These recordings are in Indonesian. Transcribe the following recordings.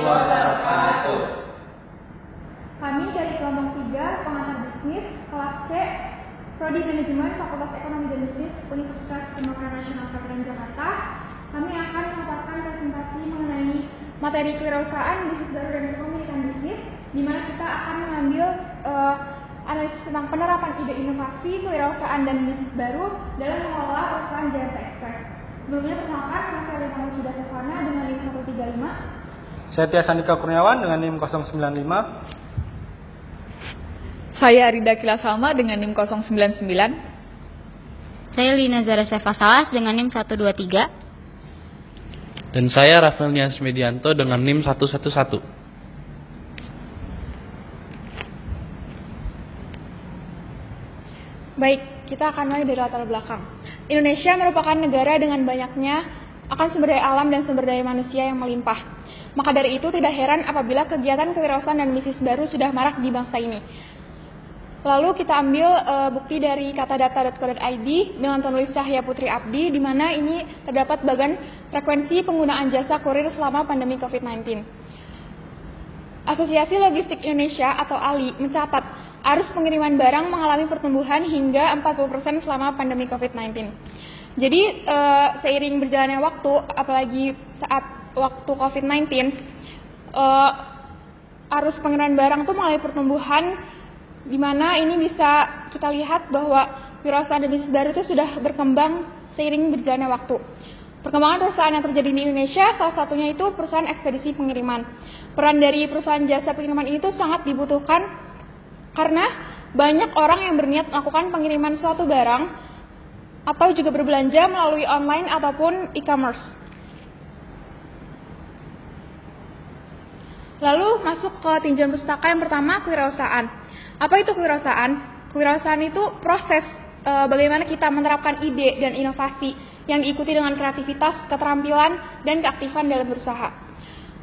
wabarakatuh. Kami dari kelompok 3 pengantar bisnis kelas C Prodi Manajemen Fakultas Ekonomi dan Bisnis Universitas Demokrat Nasional Veteran Jakarta. Kami akan memaparkan presentasi mengenai materi kewirausahaan, bisnis baru dan komunikasi bisnis, di mana kita akan mengambil analisis tentang penerapan ide inovasi, kewirausahaan dan bisnis baru dalam mengelola perusahaan Jasa Express. Sebelumnya perkenalkan, saya Rina Sudah Stefana dengan NIM 135. Saya Tias Andika Kurniawan dengan NIM 095. Saya Rida Kila Salma dengan NIM 099. Saya Lina Zara Sefasalas dengan NIM 123. Dan saya Rafael Nias Medianto dengan NIM 111. Baik, kita akan mulai dari latar belakang. Indonesia merupakan negara dengan banyaknya akan sumber daya alam dan sumber daya manusia yang melimpah. Maka dari itu tidak heran apabila kegiatan kewirausahaan dan bisnis baru sudah marak di bangsa ini. Lalu kita ambil bukti dari katadata.co.id dengan penulis Cahya Putri Abdi, di mana ini terdapat bagan frekuensi penggunaan jasa kurir selama pandemi COVID-19. Asosiasi Logistik Indonesia atau ALI mencatat arus pengiriman barang mengalami pertumbuhan hingga 40% selama pandemi COVID-19. Jadi seiring berjalannya waktu, apalagi saat waktu COVID-19, arus pengiriman barang itu mengalami pertumbuhan, di mana ini bisa kita lihat bahwa wirausahaan dan bisnis baru itu sudah berkembang seiring berjalannya waktu. Perkembangan perusahaan yang terjadi di Indonesia, salah satunya itu perusahaan ekspedisi pengiriman. Peran dari perusahaan jasa pengiriman ini tuh sangat dibutuhkan karena banyak orang yang berniat melakukan pengiriman suatu barang atau juga berbelanja melalui online ataupun e-commerce. Lalu masuk ke tinjauan pustaka yang pertama, kewirausahaan. Apa itu kewirausahaan? Kewirausahaan itu proses bagaimana kita menerapkan ide dan inovasi yang diikuti dengan kreativitas, keterampilan, dan keaktifan dalam berusaha.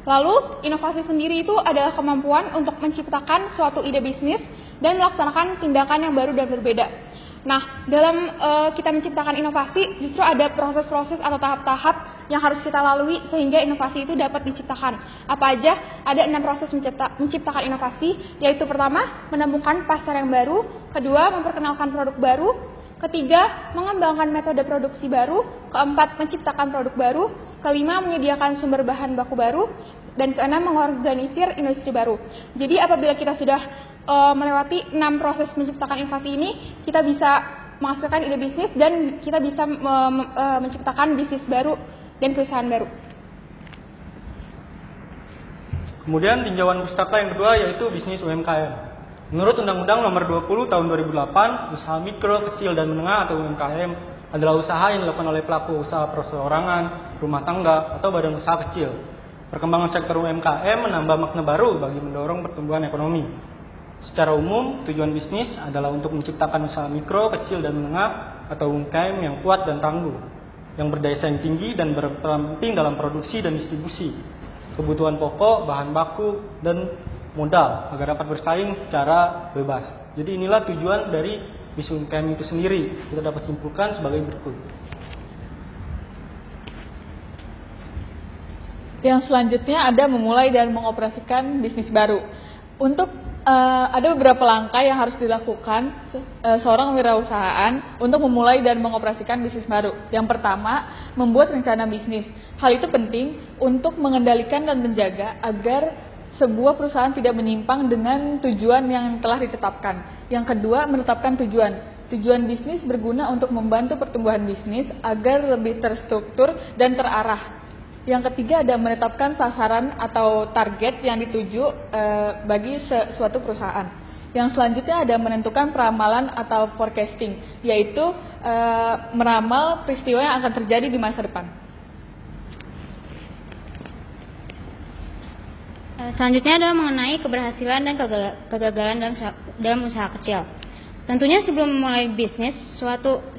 Lalu, inovasi sendiri itu adalah kemampuan untuk menciptakan suatu ide bisnis dan melaksanakan tindakan yang baru dan berbeda. Nah, dalam kita menciptakan inovasi, justru ada proses-proses atau tahap-tahap yang harus kita lalui sehingga inovasi itu dapat diciptakan. Apa aja? Ada 6 proses menciptakan inovasi, yaitu pertama, menemukan pasar yang baru, kedua, memperkenalkan produk baru, ketiga, mengembangkan metode produksi baru, keempat, menciptakan produk baru, kelima, menyediakan sumber bahan baku baru, dan keenam, mengorganisir industri baru. Jadi apabila kita sudah melewati 6 proses menciptakan inovasi ini, kita bisa menghasilkan ide bisnis dan kita bisa menciptakan bisnis baru dan perusahaan baru. Kemudian tinjauan pustaka yang kedua yaitu bisnis UMKM. Menurut Undang-Undang Nomor 20 Tahun 2008, usaha mikro, kecil dan menengah atau UMKM adalah usaha yang dilakukan oleh pelaku usaha perseorangan, rumah tangga atau badan usaha kecil. Perkembangan sektor UMKM menambah makna baru bagi mendorong pertumbuhan ekonomi. Secara umum, tujuan bisnis adalah untuk menciptakan usaha mikro, kecil, dan menengah atau UMKM yang kuat dan tangguh, yang berdaya saing tinggi dan berperan penting dalam produksi dan distribusi, kebutuhan pokok, bahan baku, dan modal agar dapat bersaing secara bebas. Jadi inilah tujuan dari bisnis UMKM itu sendiri. Kita dapat simpulkan sebagai berikut. Yang selanjutnya ada memulai dan mengoperasikan bisnis baru. Untuk ada beberapa langkah yang harus dilakukan seorang wirausahaan untuk memulai dan mengoperasikan bisnis baru. Yang pertama, membuat rencana bisnis. Hal itu penting untuk mengendalikan dan menjaga agar sebuah perusahaan tidak menyimpang dengan tujuan yang telah ditetapkan. Yang kedua, menetapkan tujuan. Tujuan bisnis berguna untuk membantu pertumbuhan bisnis agar lebih terstruktur dan terarah. Yang ketiga ada menetapkan sasaran atau target yang dituju bagi suatu perusahaan. Yang selanjutnya ada menentukan peramalan atau forecasting, yaitu meramal peristiwa yang akan terjadi di masa depan. Selanjutnya adalah mengenai keberhasilan dan kegagalan dalam usaha kecil. Tentunya sebelum memulai bisnis,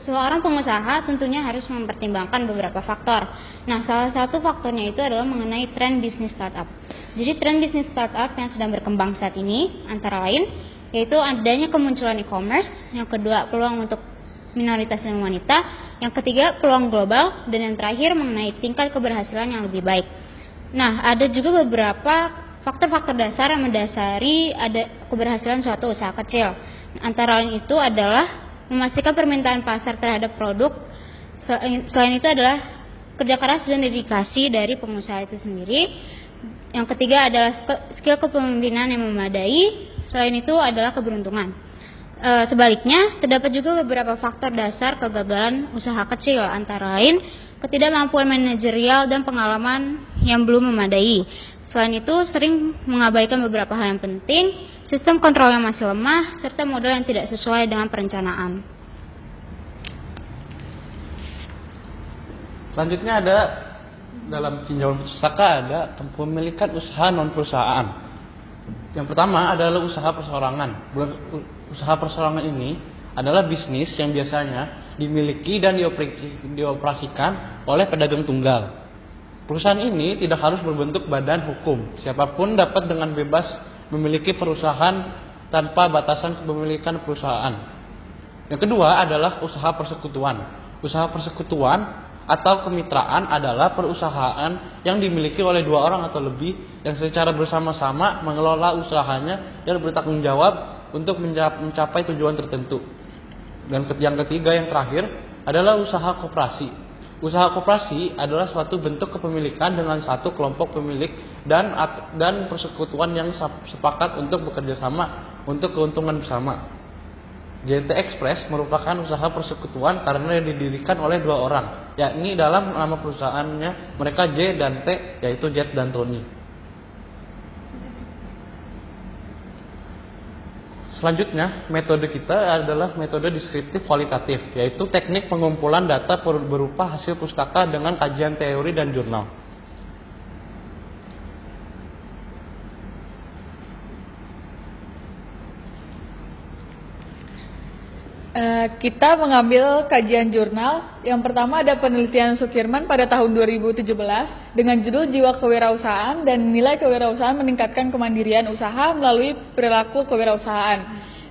seorang pengusaha tentunya harus mempertimbangkan beberapa faktor. Nah, salah satu faktornya itu adalah mengenai tren bisnis startup. Jadi tren bisnis startup yang sedang berkembang saat ini antara lain yaitu adanya kemunculan e-commerce, yang kedua peluang untuk minoritas dan wanita, yang ketiga peluang global, dan yang terakhir mengenai tingkat keberhasilan yang lebih baik. Nah, ada juga beberapa faktor-faktor dasar yang mendasari ada keberhasilan suatu usaha kecil. Antara lain itu adalah memastikan permintaan pasar terhadap produk. Selain itu adalah kerja keras dan dedikasi dari pengusaha itu sendiri. Yang ketiga adalah skill kepemimpinan yang memadai. Selain itu adalah keberuntungan. Sebaliknya, terdapat juga beberapa faktor dasar kegagalan usaha kecil, antara lain ketidakmampuan manajerial dan pengalaman yang belum memadai. Selain itu, sering mengabaikan beberapa hal yang penting, sistem kontrol yang masih lemah, serta modal yang tidak sesuai dengan perencanaan. Selanjutnya ada dalam tinjauan pustaka ada kepemilikan usaha non perusahaan. Yang pertama adalah usaha perseorangan. Usaha perseorangan ini adalah bisnis yang biasanya dimiliki dan dioperasikan oleh pedagang tunggal. Perusahaan ini tidak harus berbentuk badan hukum. Siapapun dapat dengan bebas memiliki perusahaan tanpa batasan kepemilikan perusahaan. Yang kedua adalah usaha persekutuan. Usaha persekutuan atau kemitraan adalah perusahaan yang dimiliki oleh 2 orang atau lebih yang secara bersama-sama mengelola usahanya dan bertanggung jawab untuk mencapai tujuan tertentu. Dan yang ketiga, yang terakhir adalah usaha koperasi. Usaha koperasi adalah suatu bentuk kepemilikan dengan satu kelompok pemilik dan persekutuan yang sepakat untuk bekerja sama untuk keuntungan bersama. JNT Express merupakan usaha persekutuan karena didirikan oleh 2 orang, yakni dalam nama perusahaannya mereka J dan T, yaitu Jet dan Tony. Selanjutnya, metode kita adalah metode deskriptif kualitatif, yaitu teknik pengumpulan data berupa hasil pustaka dengan kajian teori dan jurnal. Kita mengambil kajian jurnal. Yang pertama ada penelitian Sukirman pada tahun 2017 dengan judul Jiwa Kewirausahaan dan Nilai Kewirausahaan Meningkatkan Kemandirian Usaha Melalui Perilaku Kewirausahaan.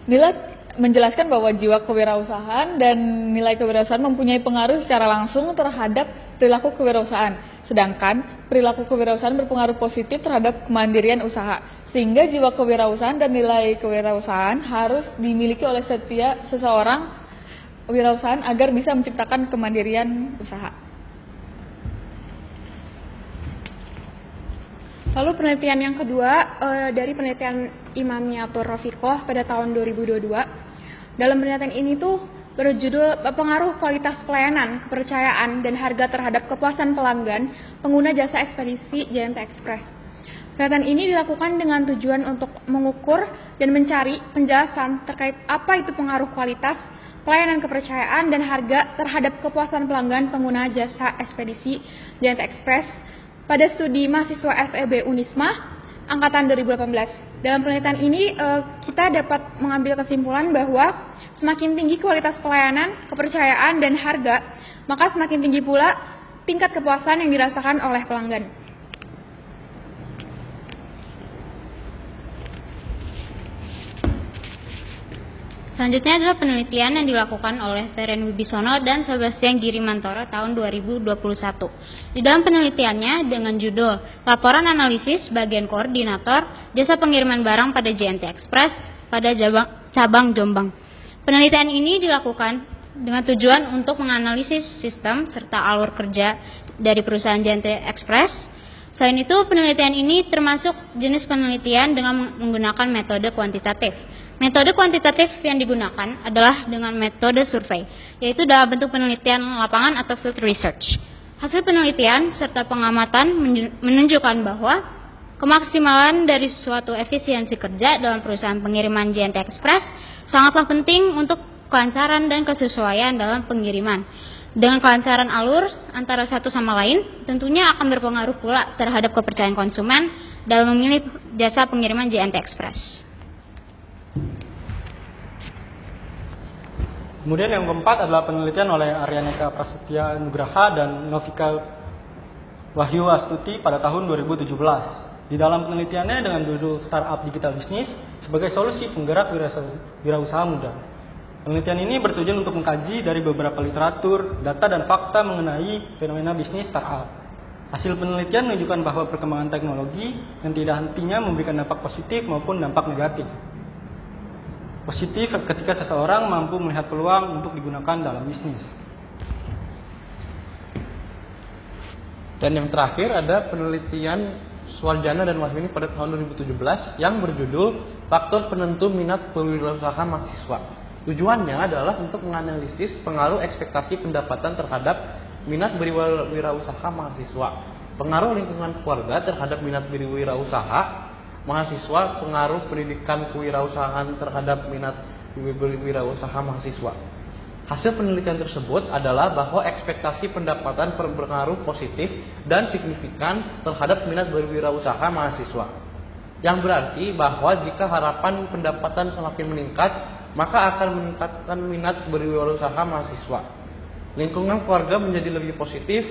Nilai menjelaskan bahwa jiwa kewirausahaan dan nilai kewirausahaan mempunyai pengaruh secara langsung terhadap perilaku kewirausahaan, sedangkan perilaku kewirausahaan berpengaruh positif terhadap kemandirian usaha. Sehingga jiwa kewirausahaan dan nilai kewirausahaan harus dimiliki oleh seseorang wirausahaan agar bisa menciptakan kemandirian usaha. Lalu penelitian yang kedua dari penelitian Imamiatur Rafiqoh pada tahun 2022. Dalam penelitian ini tuh berjudul Pengaruh Kualitas Pelayanan, Kepercayaan, dan Harga Terhadap Kepuasan Pelanggan Pengguna Jasa Ekspedisi JNT Express. Penelitian ini dilakukan dengan tujuan untuk mengukur dan mencari penjelasan terkait apa itu pengaruh kualitas, pelayanan, kepercayaan, dan harga terhadap kepuasan pelanggan pengguna jasa ekspedisi JNT Express pada studi mahasiswa FEB Unisma angkatan 2018. Dalam penelitian ini kita dapat mengambil kesimpulan bahwa semakin tinggi kualitas pelayanan, kepercayaan, dan harga, maka semakin tinggi pula tingkat kepuasan yang dirasakan oleh pelanggan. Selanjutnya adalah penelitian yang dilakukan oleh Feren Wibisono dan Sebastian Girimantoro tahun 2021. Di dalam penelitiannya dengan judul Laporan Analisis Bagian Koordinator Jasa Pengiriman Barang pada JNT Express pada cabang Jombang. Penelitian ini dilakukan dengan tujuan untuk menganalisis sistem serta alur kerja dari perusahaan JNT Express. Selain itu, penelitian ini termasuk jenis penelitian dengan menggunakan metode kuantitatif. Metode kuantitatif yang digunakan adalah dengan metode survei, yaitu dalam bentuk penelitian lapangan atau field research. Hasil penelitian serta pengamatan menunjukkan bahwa kemaksimalan dari suatu efisiensi kerja dalam perusahaan pengiriman JNT Express sangatlah penting untuk kelancaran dan kesesuaian dalam pengiriman. Dengan kelancaran alur antara satu sama lain, tentunya akan berpengaruh pula terhadap kepercayaan konsumen dalam memilih jasa pengiriman JNT Express. Kemudian yang keempat adalah penelitian oleh Aryaneka Prasetya Nugraha dan Novika Wahyu Astuti pada tahun 2017. Di dalam penelitiannya dengan judul Startup Digital Business sebagai solusi penggerak wirausaha muda. Penelitian ini bertujuan untuk mengkaji dari beberapa literatur, data dan fakta mengenai fenomena bisnis startup. Hasil penelitian menunjukkan bahwa perkembangan teknologi yang tidak hentinya memberikan dampak positif maupun dampak negatif. Positif ketika seseorang mampu melihat peluang untuk digunakan dalam bisnis. Dan yang terakhir ada penelitian Swarjana dan Wahmini pada tahun 2017 yang berjudul Faktor Penentu Minat Berwirausaha Mahasiswa. Tujuannya adalah untuk menganalisis pengaruh ekspektasi pendapatan terhadap minat berwirausaha mahasiswa, pengaruh lingkungan keluarga terhadap minat berwirausaha mahasiswa, pengaruh pendidikan kewirausahaan terhadap minat berwirausaha mahasiswa. Hasil penelitian tersebut adalah bahwa ekspektasi pendapatan berpengaruh positif dan signifikan terhadap minat berwirausaha mahasiswa. Yang berarti bahwa jika harapan pendapatan semakin meningkat, maka akan meningkatkan minat berwirausaha mahasiswa. Lingkungan keluarga menjadi lebih positif,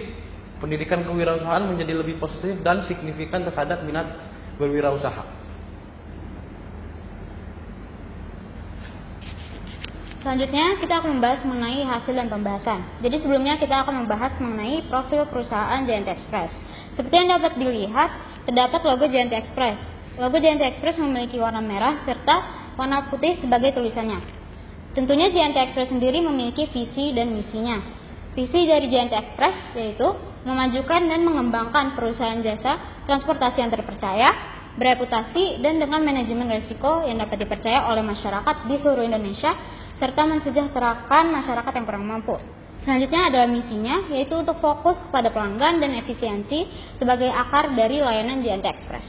pendidikan kewirausahaan menjadi lebih positif dan signifikan terhadap minat berwirausaha. Selanjutnya kita akan membahas mengenai hasil dan pembahasan. Jadi sebelumnya kita akan membahas mengenai profil perusahaan JNT Express. Seperti yang dapat dilihat, terdapat logo JNT Express. Logo JNT Express memiliki warna merah serta warna putih sebagai tulisannya. Tentunya JNT Express sendiri memiliki visi dan misinya. Visi dari JNT Express yaitu memajukan dan mengembangkan perusahaan jasa transportasi yang terpercaya, bereputasi, dan dengan manajemen risiko yang dapat dipercaya oleh masyarakat di seluruh Indonesia, serta mensejahterakan masyarakat yang kurang mampu. Selanjutnya adalah misinya, yaitu untuk fokus kepada pelanggan dan efisiensi sebagai akar dari layanan JNT Express.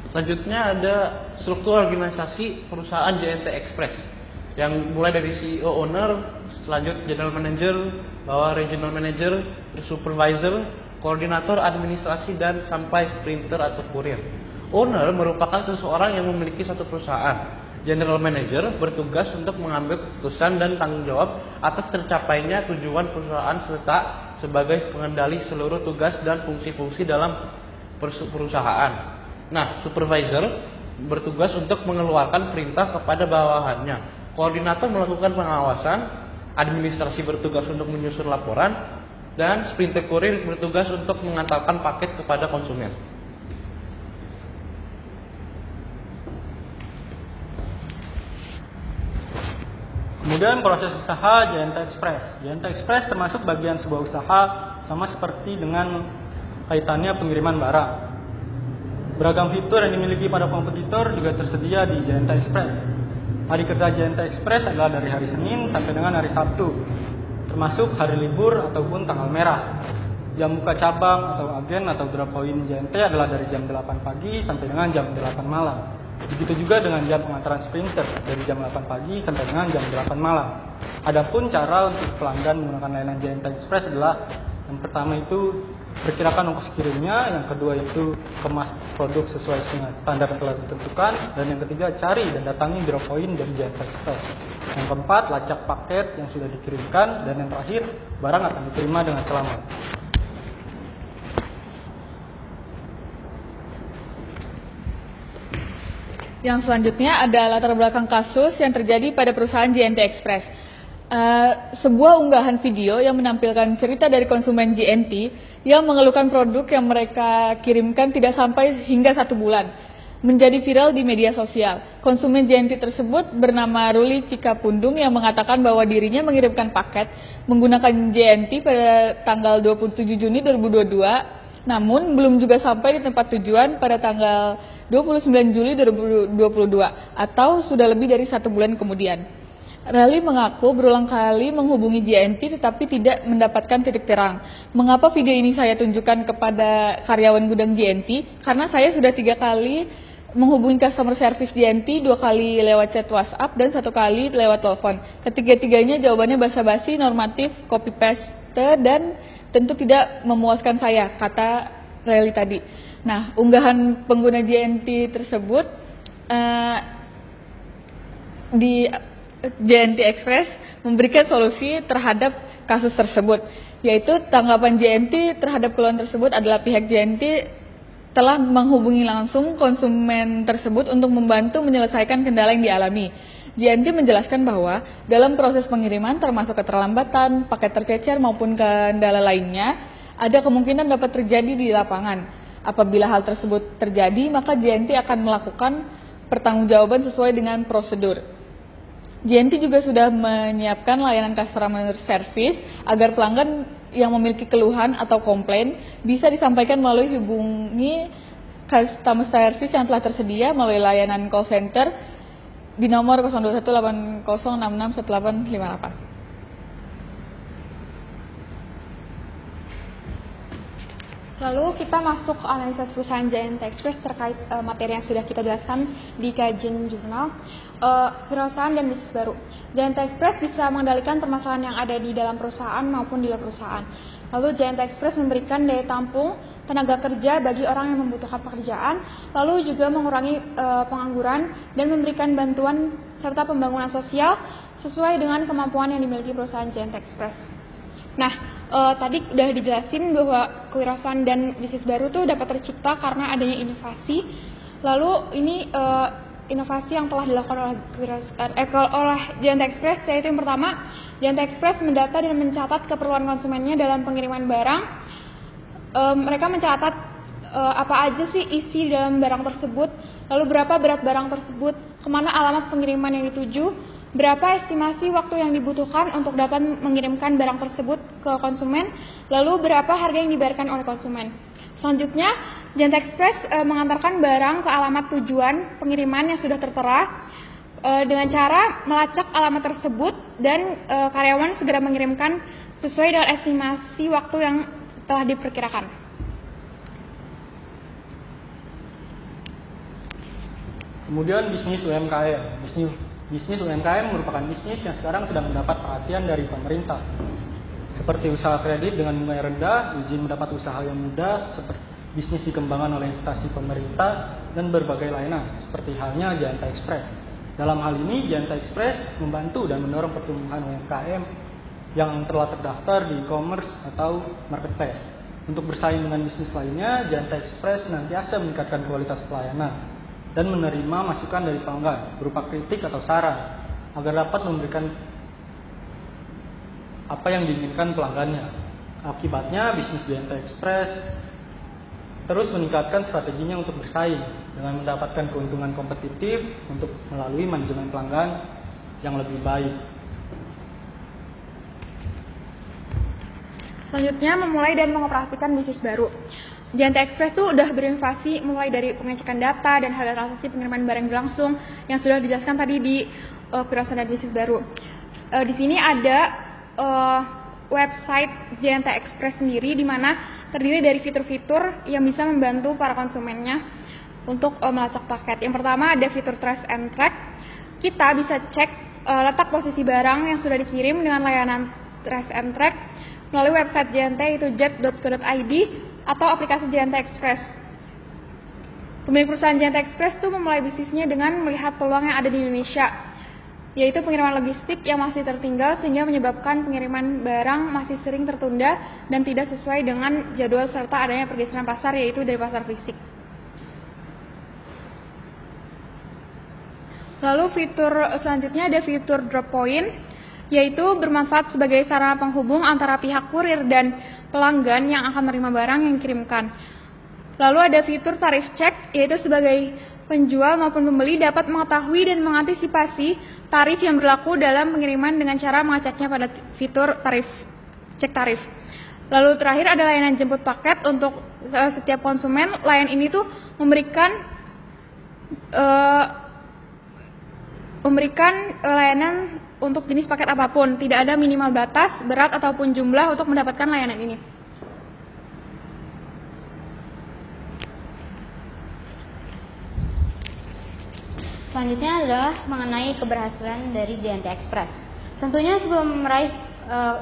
Selanjutnya ada struktur organisasi perusahaan JNT Express yang mulai dari CEO owner, selanjutnya general manager, bawah regional manager, supervisor, koordinator administrasi, dan sampai sprinter atau kurir. Owner merupakan seseorang yang memiliki suatu perusahaan. General manager bertugas untuk mengambil keputusan dan tanggung jawab atas tercapainya tujuan perusahaan serta sebagai pengendali seluruh tugas dan fungsi-fungsi dalam perusahaan. Nah, supervisor bertugas untuk mengeluarkan perintah kepada bawahannya. Koordinator melakukan pengawasan, administrasi bertugas untuk menyusun laporan, dan sprinter kurir bertugas untuk mengantarkan paket kepada konsumen. Kemudian proses usaha JNT Express. JNT Express termasuk bagian sebuah usaha sama seperti dengan kaitannya pengiriman barang. Beragam fitur yang dimiliki pada kompetitor juga tersedia di JNT Express. Hari kerja JNT Express adalah dari hari Senin sampai dengan hari Sabtu, termasuk hari libur ataupun tanggal merah. Jam buka cabang atau agen atau drop point JNT adalah dari jam 8 pagi sampai dengan jam 8 malam. Begitu juga dengan jam pengantaran sprinter dari jam 8 pagi sampai dengan jam 8 malam. Adapun cara untuk pelanggan menggunakan layanan JNT Express adalah yang pertama itu perkirakan ongkos kirimnya, yang kedua itu kemas produk sesuai dengan standar yang telah ditentukan, dan yang ketiga cari dan datangi drop point dari JNT Express. Yang keempat, lacak paket yang sudah dikirimkan, dan yang terakhir barang akan diterima dengan selamat. Yang selanjutnya ada latar belakang kasus yang terjadi pada perusahaan JNT Express. Sebuah unggahan video yang menampilkan cerita dari konsumen JNT yang mengeluhkan produk yang mereka kirimkan tidak sampai hingga 1 bulan, menjadi viral di media sosial. Konsumen JNT tersebut bernama Ruli Cikapundung yang mengatakan bahwa dirinya mengirimkan paket menggunakan JNT pada tanggal 27 Juni 2022, namun belum juga sampai di tempat tujuan pada tanggal 29 Juli 2022 atau sudah lebih dari 1 bulan kemudian. Rally mengaku berulang kali menghubungi JNT tetapi tidak mendapatkan titik terang. Mengapa video ini saya tunjukkan kepada karyawan gudang JNT? Karena saya sudah 3 kali menghubungi customer service JNT, 2 kali lewat chat WhatsApp dan 1 kali lewat telepon. Ketiga-tiganya jawabannya basa-basi, normatif, copy paste, dan tentu tidak memuaskan saya, kata Rally tadi. Nah, unggahan pengguna JNT tersebut di JNT Express memberikan solusi terhadap kasus tersebut, yaitu tanggapan JNT terhadap keluhan tersebut adalah pihak JNT telah menghubungi langsung konsumen tersebut untuk membantu menyelesaikan kendala yang dialami. JNT menjelaskan bahwa dalam proses pengiriman termasuk keterlambatan, paket tercecer maupun kendala lainnya, ada kemungkinan dapat terjadi di lapangan. Apabila hal tersebut terjadi, maka JNT akan melakukan pertanggungjawaban sesuai dengan prosedur. JNT juga sudah menyiapkan layanan customer service agar pelanggan yang memiliki keluhan atau komplain bisa disampaikan melalui hubungi customer service yang telah tersedia melalui layanan call center di nomor 02180661858. Lalu kita masuk ke analisa perusahaan JNT Express terkait materi yang sudah kita jelaskan di kajian jurnal kewirausahaan dan bisnis baru. JNT Express bisa mengendalikan permasalahan yang ada di dalam perusahaan maupun di luar perusahaan. Lalu JNT Express memberikan daya tampung tenaga kerja bagi orang yang membutuhkan pekerjaan, lalu juga mengurangi pengangguran dan memberikan bantuan serta pembangunan sosial sesuai dengan kemampuan yang dimiliki perusahaan JNT Express. Nah, tadi udah dijelasin bahwa kewirausahaan dan bisnis baru tuh dapat tercipta karena adanya inovasi. Lalu ini inovasi yang telah dilakukan oleh JNT Express, yaitu yang pertama, JNT Express mendata dan mencatat keperluan konsumennya dalam pengiriman barang. Mereka mencatat apa aja sih isi dalam barang tersebut, lalu berapa berat barang tersebut, kemana alamat pengiriman yang dituju, berapa estimasi waktu yang dibutuhkan untuk dapat mengirimkan barang tersebut ke konsumen, lalu berapa harga yang dibayarkan oleh konsumen. Selanjutnya, JNT Express mengantarkan barang ke alamat tujuan pengiriman yang sudah tertera dengan cara melacak alamat tersebut dan karyawan segera mengirimkan sesuai dengan estimasi waktu yang telah diperkirakan. Kemudian bisnis UMKM. Bisnis UMKM merupakan bisnis yang sekarang sedang mendapat perhatian dari pemerintah. Seperti usaha kredit dengan bunga rendah, izin mendapat usaha yang mudah, seperti bisnis dikembangkan oleh instansi pemerintah, dan berbagai layanan, seperti halnya JNT Express. Dalam hal ini, JNT Express membantu dan mendorong pertumbuhan UMKM yang telah terdaftar di e-commerce atau marketplace. Untuk bersaing dengan bisnis lainnya, JNT Express senantiasa meningkatkan kualitas pelayanan dan menerima masukan dari pelanggan berupa kritik atau saran agar dapat memberikan apa yang diinginkan pelanggannya. Akibatnya, bisnis JNT Express terus meningkatkan strateginya untuk bersaing dengan mendapatkan keuntungan kompetitif untuk melalui manajemen pelanggan yang lebih baik. Selanjutnya, memulai dan mengoperasikan bisnis baru. JNT Express itu udah berinovasi mulai dari pengecekan data dan harga transaksi pengiriman barang berlangsung yang sudah dijelaskan tadi di kewirausahaan dan bisnis baru. Di sini ada website JNT Express sendiri di mana terdiri dari fitur-fitur yang bisa membantu para konsumennya untuk melacak paket. Yang pertama ada fitur trace and track. Kita bisa cek letak posisi barang yang sudah dikirim dengan layanan trace and track melalui website JNT yaitu jet.co.id atau aplikasi JNT Express. Pemilik perusahaan JNT Express itu memulai bisnisnya dengan melihat peluang yang ada di Indonesia, yaitu pengiriman logistik yang masih tertinggal sehingga menyebabkan pengiriman barang masih sering tertunda dan tidak sesuai dengan jadwal serta adanya pergeseran pasar yaitu dari pasar fisik. Lalu fitur selanjutnya ada fitur drop point, yaitu bermanfaat sebagai sarana penghubung antara pihak kurir dan pelanggan yang akan menerima barang yang dikirimkan. Lalu ada fitur tarif cek, yaitu sebagai penjual maupun pembeli dapat mengetahui dan mengantisipasi tarif yang berlaku dalam pengiriman dengan cara mengeceknya pada fitur tarif cek tarif. Lalu terakhir ada layanan jemput paket untuk setiap konsumen. Layanan ini tuh memberikan layanan untuk jenis paket apapun, tidak ada minimal batas, berat ataupun jumlah untuk mendapatkan layanan ini. Selanjutnya adalah mengenai keberhasilan dari JNT Express. Tentunya sebelum meraih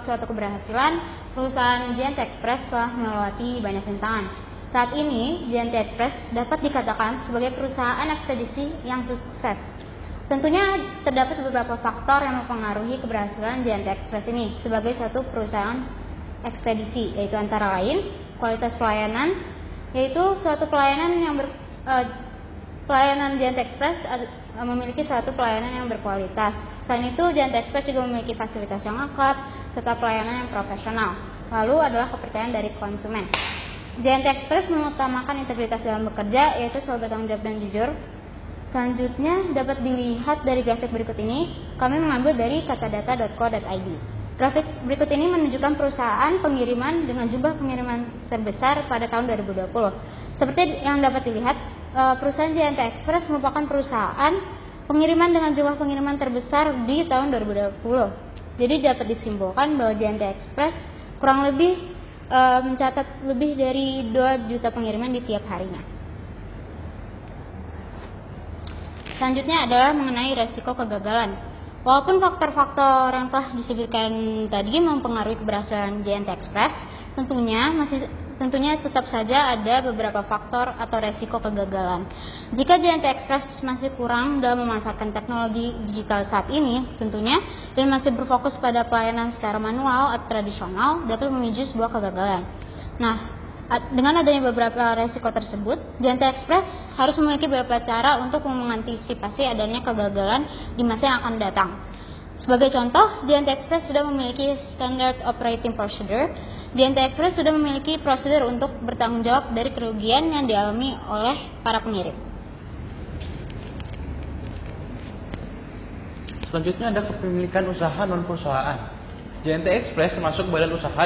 suatu keberhasilan, perusahaan JNT Express telah melewati banyak rintangan. Saat ini, JNT Express dapat dikatakan sebagai perusahaan ekspedisi yang sukses. Tentunya terdapat beberapa faktor yang mempengaruhi keberhasilan JNT Express ini sebagai suatu perusahaan ekspedisi, yaitu antara lain kualitas pelayanan, yaitu suatu pelayanan yang pelayanan JNT Express memiliki suatu pelayanan yang berkualitas. Selain itu, JNT Express juga memiliki fasilitas yang lengkap serta pelayanan yang profesional. Lalu adalah kepercayaan dari konsumen. JNT Express mengutamakan integritas dalam bekerja, yaitu selalu bertanggung jawab dan jujur. Selanjutnya dapat dilihat dari grafik berikut ini. Kami mengambil dari katadata.co.id. Grafik berikut ini menunjukkan perusahaan pengiriman dengan jumlah pengiriman terbesar pada tahun 2020. Seperti yang dapat dilihat, perusahaan JNT Express merupakan perusahaan pengiriman dengan jumlah pengiriman terbesar di tahun 2020. Jadi dapat disimpulkan bahwa JNT Express kurang lebih mencatat lebih dari 2 juta pengiriman di tiap harinya. Selanjutnya adalah mengenai resiko kegagalan. Walaupun faktor-faktor yang telah disebutkan tadi mempengaruhi keberhasilan JNT Express, tentunya tetap saja ada beberapa faktor atau resiko kegagalan. Jika JNT Express masih kurang dalam memanfaatkan teknologi digital saat ini, tentunya, dan masih berfokus pada pelayanan secara manual atau tradisional, dapat memicu sebuah kegagalan. Nah, dengan adanya beberapa resiko tersebut, JNT Express harus memiliki beberapa cara untuk mengantisipasi adanya kegagalan di masa yang akan datang. Sebagai contoh, JNT Express sudah memiliki Standard Operating Procedure. JNT Express sudah memiliki prosedur untuk bertanggung jawab dari kerugian yang dialami oleh para pengirim. Selanjutnya ada kepemilikan usaha non perusahaan. JNT Express termasuk badan usaha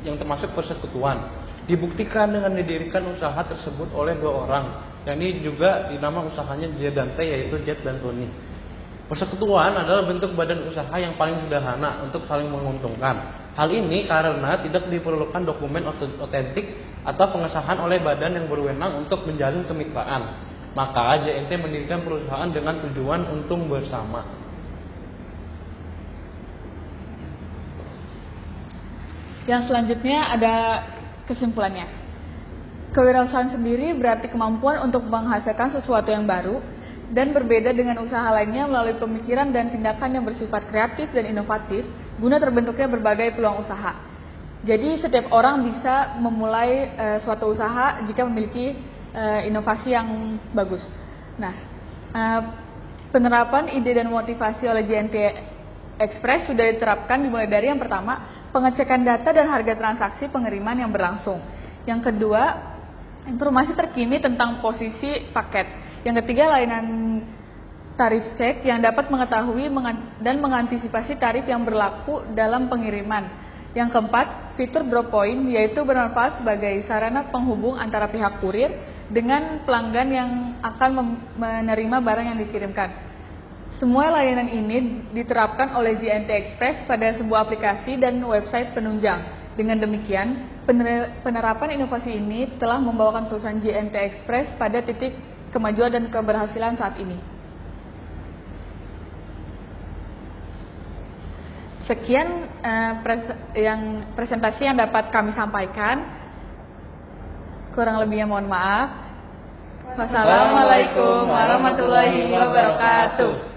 yang termasuk persekutuan. Dibuktikan dengan didirikan usaha tersebut oleh 2 orang, yakni juga dinama usahanya J dan T, yaitu Jet dan Tony. Persekutuan adalah bentuk badan usaha yang paling sederhana untuk saling menguntungkan. Hal ini karena tidak diperlukan dokumen otentik atau pengesahan oleh badan yang berwenang untuk menjalin kemitraan. Maka JNT mendirikan perusahaan dengan tujuan untung bersama. Yang selanjutnya ada kesimpulannya. Kewirausahaan sendiri berarti kemampuan untuk menghasilkan sesuatu yang baru dan berbeda dengan usaha lainnya melalui pemikiran dan tindakan yang bersifat kreatif dan inovatif guna terbentuknya berbagai peluang usaha. Jadi setiap orang bisa memulai suatu usaha jika memiliki inovasi yang bagus. Nah, penerapan ide dan motivasi oleh JNT Express sudah diterapkan dimulai dari yang pertama, pengecekan data dan harga transaksi pengiriman yang berlangsung. Yang kedua, informasi terkini tentang posisi paket. Yang ketiga, layanan tarif cek yang dapat mengetahui dan mengantisipasi tarif yang berlaku dalam pengiriman. Yang keempat, fitur drop point, yaitu bermanfaat sebagai sarana penghubung antara pihak kurir dengan pelanggan yang akan menerima barang yang dikirimkan. Semua layanan ini diterapkan oleh JNT Express pada sebuah aplikasi dan website penunjang. Dengan demikian, penerapan inovasi ini telah membawakan perusahaan JNT Express pada titik kemajuan dan keberhasilan saat ini. Sekian presentasi yang dapat kami sampaikan. Kurang lebihnya mohon maaf. Wassalamualaikum warahmatullahi wabarakatuh.